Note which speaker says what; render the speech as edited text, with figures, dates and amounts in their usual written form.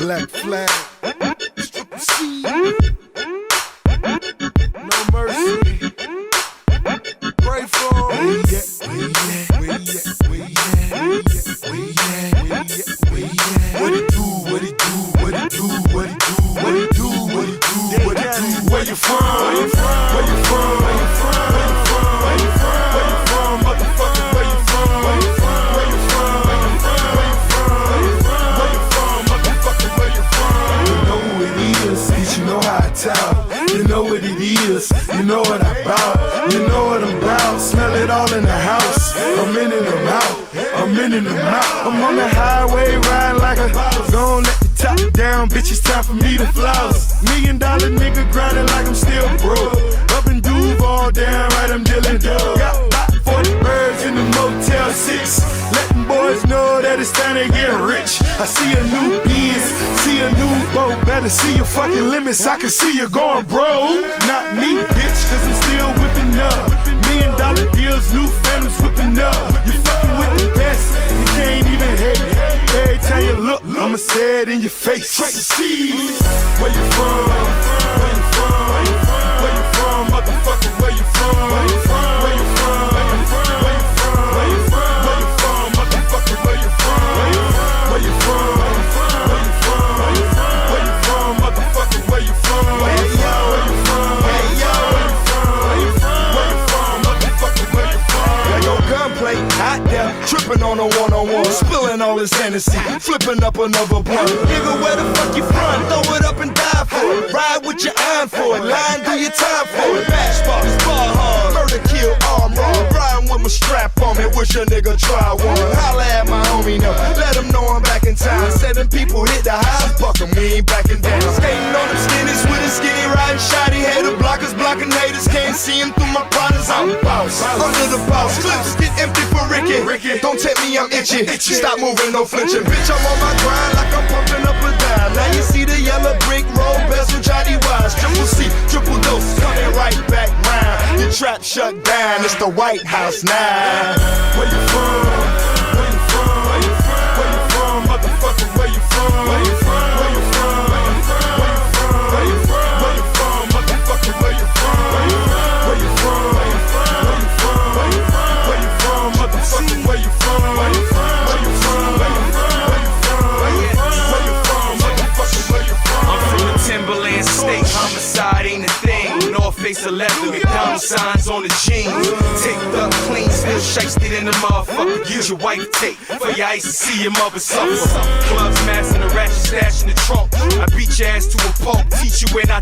Speaker 1: Black Flag. C. No mercy. Pray for him. Where he at? What it do? Where you from? Where you from? Motherfucker, where you from? Motherfucker, where you from? You know who it is, bitch, you know how I talk. You know what it is, you know what I'm about. You know what I'm about, smell it all in the house. I'm in and I'm out. I'm on the highway riding like a gon' let the top down, bitch, it's time for me to floss. $1 million nigga grinding like I'm still broke. Up in Duval, damn right, I'm dealing dope. Got about 40 birds in the Motel 6. Letting boys know that it's time to get rich. I see a new Benz, see a new boat. Better see your fucking limits, I can see you going broke. Not me, bitch, cause I'm still whipping up. $1 million deals, new families whipping up. You fucking with the best, you can't even hate. Every time you look, I'ma say it in your face. Straight to see where you from, where you from, where you from, motherfucker, where you from, where you from, where you from, where you from, where you from, where you from, where you from, motherfucker, where you from, where you from, where you from, where you from, where you from, where you from, where you from, motherfucker, where you from, where you from, where you from, where you from, where you from, where you from, motherfucker, where you from. Got your gunplay out there, tripping on a one-on-one, spilling all this Hennessy, flipping up another blunt. Nigga, where the fuck you from? Throw it up and die for it. Ride with your iron for it. Line, do your time for it. Matchbox, bar hard, murder, kill, arm raw. Riding with my strap on me, wish a nigga try one. Holla at my homie now, let him know I'm back in town. 7 people hit the house, buck 'em, we ain't backing down. Skating on them skinnies with a skinny riding shoddy. Hater blockers blocking haters, can't see him through my partners. I'm boss, under the boss. Clips get empty for Ricky. Don't tell me I'm itchy. Stop moving, no flinching. Bitch, I'm on my grind like I'm pumping up a dime. Now you see the yellow brick road, bezel, Johnny Wise. Triple C, triple dose, coming right back round. Your trap shut down, it's the White House now. Where you from? Where you from? Where you from? Where you from? Motherfucker, where you from? Where you from? Where you from? Where you from? Where you from? Where you from? Where you from? Motherfucker, where you from? Where you from? Where you from? Where you from? Where you from? Where you from? Where you from? Motherfucker, where you from? Where you from? Where you from? Where you from? Where you from? Where you from? Where you from? Motherfucker, where you from?
Speaker 2: I'm from the Timberland State. Homicide ain't a thing. North face of leather, McDonald's signs on the jeans. Take the clean, still shiesty in the motherfucker. Use your white tape for your ice to see your mother suffer. Clubs, mass, and a ratchet stash in the trunk. I beat your ass to a pulp, teach you when I